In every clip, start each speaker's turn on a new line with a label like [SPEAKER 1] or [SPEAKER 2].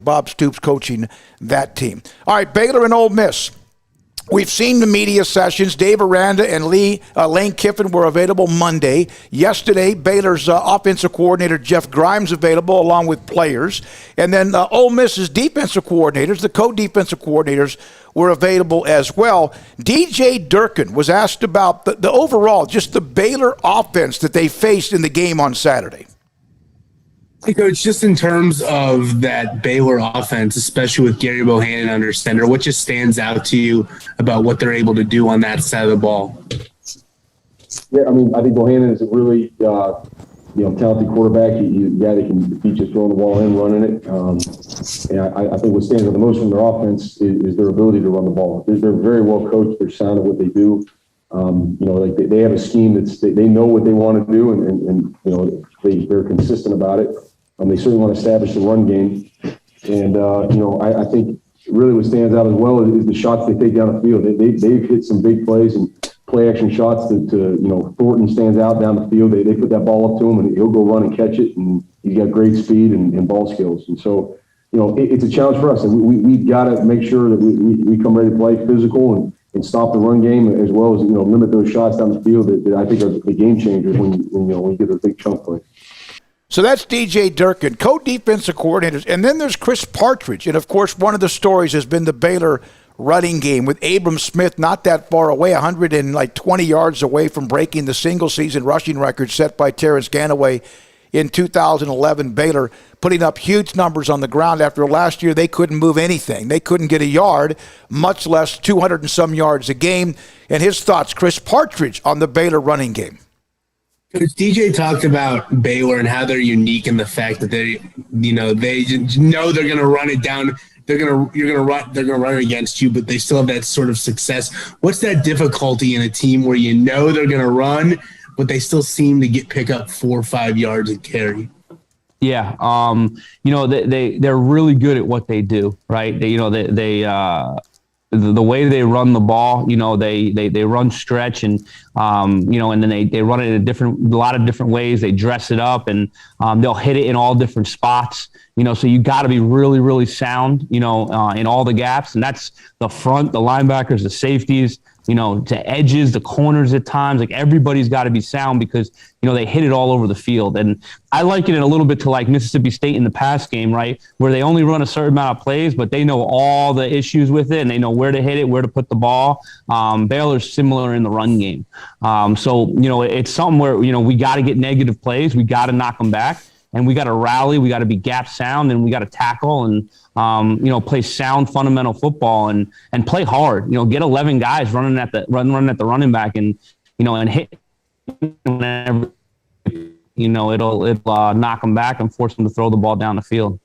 [SPEAKER 1] Bob Stoops coaching that team. All right, Baylor and Ole Miss. We've seen the media sessions. Dave Aranda and Lane Kiffin were available Monday. Yesterday, Baylor's offensive coordinator, Jeff Grimes, available along with players. And then Ole Miss's defensive coordinators, the co-defensive coordinators, were available as well. DJ Durkin was asked about the overall, just the Baylor offense that they faced in the game on Saturday.
[SPEAKER 2] Hey, Coach, just in terms of that Baylor offense, especially with Gary Bohannon under center, what just stands out to you about what they're able to do on that side of the ball?
[SPEAKER 3] Yeah, I mean, I think Bohannon is a really, talented quarterback. He's a guy that can be just throwing the ball in, running it. And I think what stands out the most from their offense is their ability to run the ball. They're very well coached. They're sound at what they do. They have a scheme they know what they want to do, and they're consistent about it. They certainly want to establish the run game. And, I think really what stands out as well is the shots they take down the field. They've hit some big plays and play action shots that Thornton stands out down the field. They put that ball up to him, and he'll go run and catch it. And he's got great speed and ball skills. And so, it's a challenge for us. And we've got to make sure that we come ready to play physical and stop the run game, as well as, limit those shots down the field that I think are the game changers when you get a big chunk play.
[SPEAKER 1] So that's DJ Durkin, co-defensive coordinators. And then there's Chris Partridge. And, of course, one of the stories has been the Baylor running game with Abram Smith not that far away, 120 yards away from breaking the single-season rushing record set by Terrence Ganaway in 2011. Baylor putting up huge numbers on the ground after last year. They couldn't move anything. They couldn't get a yard, much less 200 and some yards a game. And his thoughts, Chris Partridge, on the Baylor running game.
[SPEAKER 2] Coach, DJ talked about Baylor and how they're unique in the fact that they know they're going to run it down. They're going to run it against you, but they still have that sort of success. What's that difficulty in a team where you know they're going to run, but they still seem to pick up 4 or 5 yards and carry?
[SPEAKER 4] Yeah, they're really good at what they do, right? The way they run the ball, they run stretch and and then they run it in a lot of different ways. They dress it up and they'll hit it in all different spots. So you got to be really, really sound, in all the gaps, and that's the front, the linebackers, the safeties, to edges, the corners at times. Like everybody's got to be sound because they hit it all over the field. And I liken it a little bit to like Mississippi State in the pass game, right, where they only run a certain amount of plays, but they know all the issues with it and they know where to hit it, where to put the ball. Baylor's similar in the run game. It's something where we got to get negative plays, we got to knock them back. And we got to rally, we got to be gap sound, and we got to tackle and, play sound fundamental football and play hard. Get 11 guys running at the running back and hit whenever, it'll knock them back and force them to throw the ball down the field.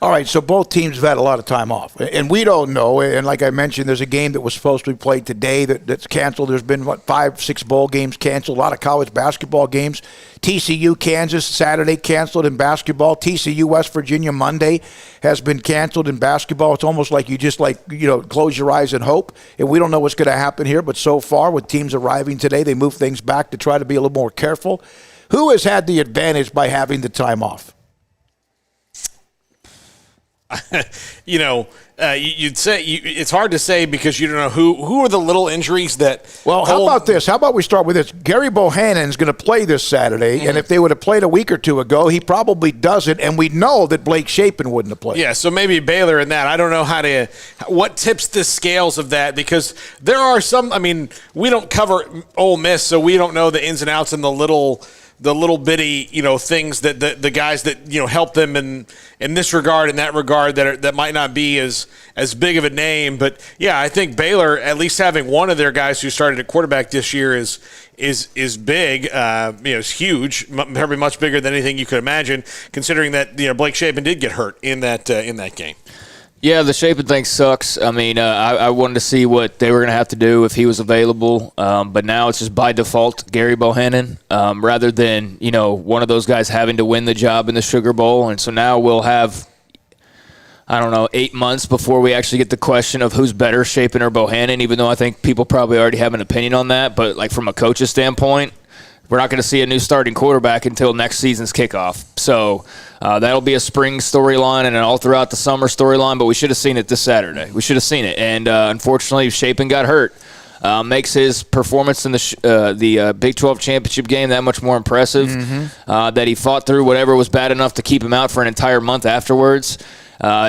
[SPEAKER 1] All right, so both teams have had a lot of time off, and we don't know. And like I mentioned, there's a game that was supposed to be played today that's canceled. There's been, 5-6 bowl games canceled, a lot of college basketball games. TCU, Kansas, Saturday canceled in basketball. TCU, West Virginia, Monday has been canceled in basketball. It's almost like you just close your eyes and hope. And we don't know what's going to happen here, but so far with teams arriving today, they move things back to try to be a little more careful. Who has had the advantage by having the time off?
[SPEAKER 5] You'd say it's hard to say because you don't know who are the little injuries that.
[SPEAKER 1] Well, how about this? How about we start with this? Gary Bohannon's going to play this Saturday, and if they would have played a week or two ago, he probably doesn't, and we know that Blake Shapen wouldn't have played.
[SPEAKER 5] Yeah, so maybe Baylor in that. I don't know what tips the scales of that, because there are some. I mean, we don't cover Ole Miss, so we don't know the ins and outs and the little bitty, things that the guys that, help them in this regard, in that regard, that might not be as big of a name. But yeah, I think Baylor, at least having one of their guys who started at quarterback this year is big. It's huge, probably much bigger than anything you could imagine, considering that, Blake Shapen did get hurt in that game.
[SPEAKER 6] Yeah, the Shapen thing sucks. I mean, I wanted to see what they were going to have to do if he was available, but now it's just by default Gary Bohannon rather than, one of those guys having to win the job in the Sugar Bowl. And so now we'll have, 8 months before we actually get the question of who's better, Shapen or Bohannon, even though I think people probably already have an opinion on that. But, from a coach's standpoint, we're not going to see a new starting quarterback until next season's kickoff. So that'll be a spring storyline and an all throughout the summer storyline, but we should have seen it this Saturday. We should have seen it. And unfortunately, Shapen got hurt. Makes his performance in the Big 12 championship game that much more impressive. That he fought through whatever was bad enough to keep him out for an entire month afterwards.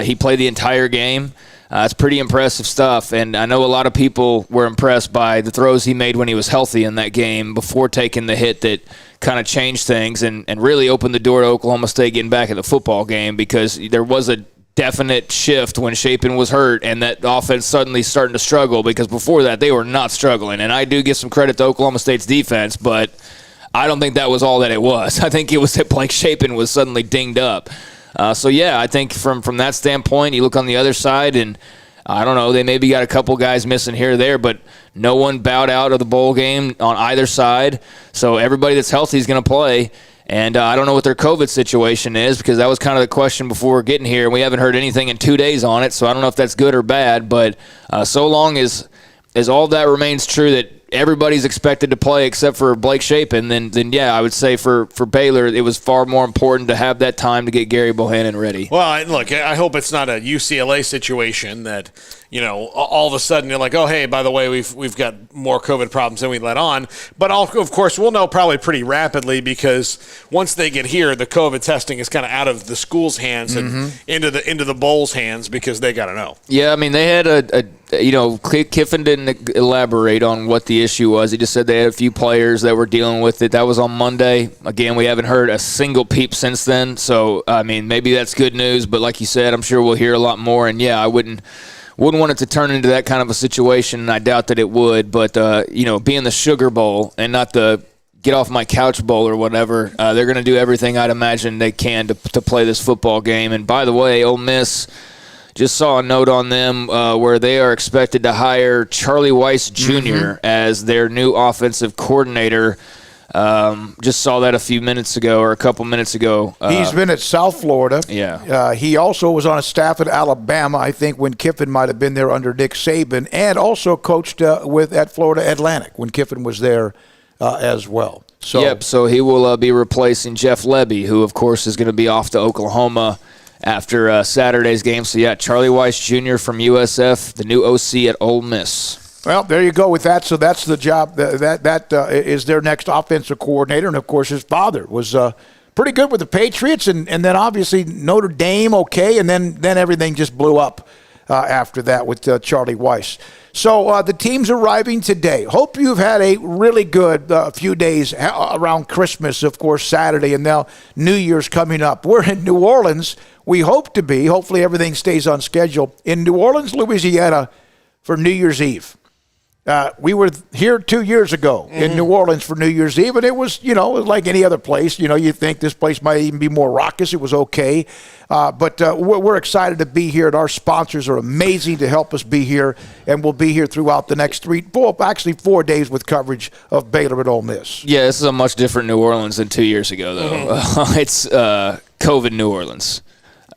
[SPEAKER 6] He played the entire game. It's pretty impressive stuff, and I know a lot of people were impressed by the throws he made when he was healthy in that game before taking the hit that kind of changed things and really opened the door to Oklahoma State getting back in the football game, because there was a definite shift when Shapen was hurt and that offense suddenly starting to struggle, because before that they were not struggling. And I do give some credit to Oklahoma State's defense, but I don't think that was all that it was. I think it was that Blake Shapen was suddenly dinged up. So, yeah, I think from that standpoint, you look on the other side, and I don't know, they maybe got a couple guys missing here or there, but no one bowed out of the bowl game on either side. So everybody that's healthy is going to play. And I don't know what their COVID situation is, because that was kind of the question before getting here, and we haven't heard anything in 2 days on it, so I don't know if that's good or bad. But so long as all that remains true, that everybody's expected to play except for Blake Shapen, then yeah, I would say for Baylor, it was far more important to have that time to get Gary Bohannon ready.
[SPEAKER 5] Well, look, I hope it's not a UCLA situation that, all of a sudden you're like, oh, hey, by the way, we've got more COVID problems than we let on. But of course, we'll know probably pretty rapidly, because once they get here, the COVID testing is kind of out of the school's hands and into the bowl's hands, because they got to know.
[SPEAKER 6] Yeah, I mean, they had Kiffin didn't elaborate on what the issue was. He just said they had a few players that were dealing with it. That was on Monday. Again, we haven't heard a single peep since then. So, I mean, maybe that's good news. But like you said, I'm sure we'll hear a lot more. And, yeah, I wouldn't want it to turn into that kind of a situation, and I doubt that it would. But, being the Sugar Bowl and not the get off my couch bowl or whatever, they're going to do everything I'd imagine they can to play this football game. And, by the way, Ole Miss – just saw a note on them where they are expected to hire Charlie Weiss Jr. as their new offensive coordinator. Just saw that a couple minutes ago.
[SPEAKER 1] He's been at South Florida.
[SPEAKER 6] Yeah.
[SPEAKER 1] He also was on a staff at Alabama, I think, when Kiffin might have been there under Nick Saban, and also coached at Florida Atlantic when Kiffin was there as well.
[SPEAKER 6] So he will be replacing Jeff Lebby, who, of course, is going to be off to Oklahoma after Saturday's game. So, yeah, Charlie Weiss Jr. from USF, the new OC at Ole Miss.
[SPEAKER 1] Well, there you go with that. So that's the job. That is their next offensive coordinator. And, of course, his father was pretty good with the Patriots. And then, obviously, Notre Dame, okay. And then everything just blew up after that with Charlie Weiss. So the team's arriving today. Hope you've had a really good few days around Christmas, of course, Saturday, and now New Year's coming up. We're in New Orleans. We hope to be. Hopefully everything stays on schedule. In New Orleans, Louisiana, for New Year's Eve. We were here 2 years ago in New Orleans for New Year's Eve, and it was, like any other place. You think this place might even be more raucous. It was okay. But we're excited to be here, and our sponsors are amazing to help us be here, and we'll be here throughout the next 4 days with coverage of Baylor and Ole Miss.
[SPEAKER 6] Yeah, this is a much different New Orleans than 2 years ago, though. It's COVID New Orleans.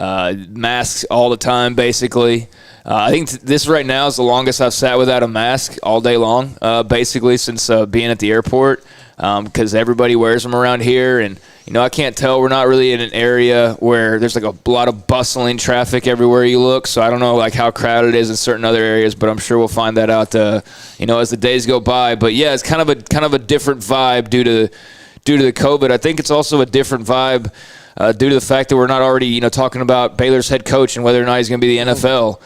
[SPEAKER 6] Masks all the time, basically. I think this right now is the longest I've sat without a mask all day long, basically, since being at the airport, because everybody wears them around here. And, I can't tell. We're not really in an area where there's like a lot of bustling traffic everywhere you look. So I don't know like how crowded it is in certain other areas, but I'm sure we'll find that out, as the days go by. But, yeah, it's kind of a different vibe due to the COVID. I think it's also a different vibe due to the fact that we're not already, talking about Baylor's head coach and whether or not he's going to be the NFL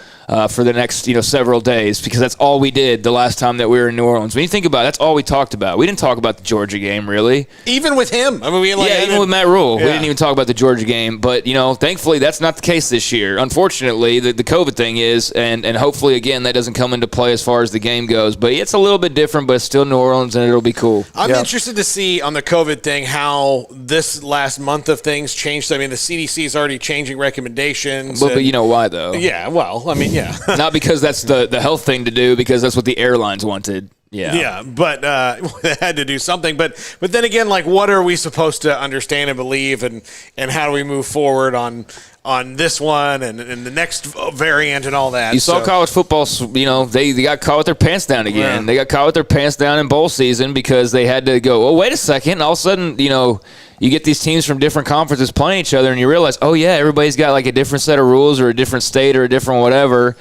[SPEAKER 6] for the next, several days, because that's all we did the last time that we were in New Orleans. When you think about it, that's all we talked about. We didn't talk about the Georgia game, really.
[SPEAKER 5] Even with him. I mean,
[SPEAKER 6] even with Matt Rule. Yeah. We didn't even talk about the Georgia game. But, thankfully, that's not the case this year. Unfortunately, the COVID thing is, and hopefully, again, that doesn't come into play as far as the game goes. But it's a little bit different, but it's still New Orleans, and it'll be cool.
[SPEAKER 5] I'm interested to see on the COVID thing how this last month of things changed. I mean, the CDC is already changing recommendations.
[SPEAKER 6] But you know why, though?
[SPEAKER 5] Yeah, well, I mean, yeah.
[SPEAKER 6] Not because that's the health thing to do, because that's what the airlines wanted.
[SPEAKER 5] Yeah, but they had to do something. But then again, like, what are we supposed to understand and believe, and how do we move forward on this one and the next variant and all that?
[SPEAKER 6] You saw college football, they got caught with their pants down again.
[SPEAKER 5] Yeah.
[SPEAKER 6] They got caught with their pants down in bowl season because they had to go, oh, wait a second. All of a sudden, you get these teams from different conferences playing each other, and you realize, oh, yeah, everybody's got like a different set of rules or a different state or a different whatever.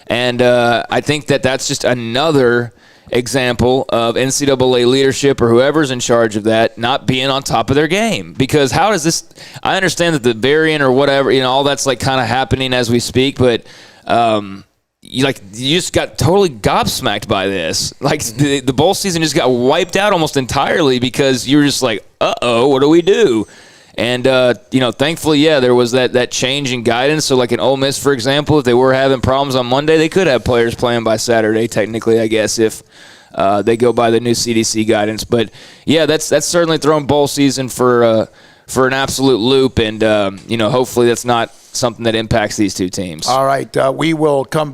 [SPEAKER 6] And I think that's just another example of NCAA leadership or whoever's in charge of that not being on top of their game. Because how does this – I understand that the variant or whatever, all that's like kind of happening as we speak, but you just got totally gobsmacked by this. Like the bowl season just got wiped out almost entirely because you were just like, uh-oh, what do we do? And, thankfully, there was that change in guidance. So, like in Ole Miss, for example, if they were having problems on Monday, they could have players playing by Saturday, technically, I guess, if they go by the new CDC guidance. But, that's certainly thrown bowl season for an absolute loop. And, hopefully that's not something that impacts these two teams.
[SPEAKER 1] All right. We will come back.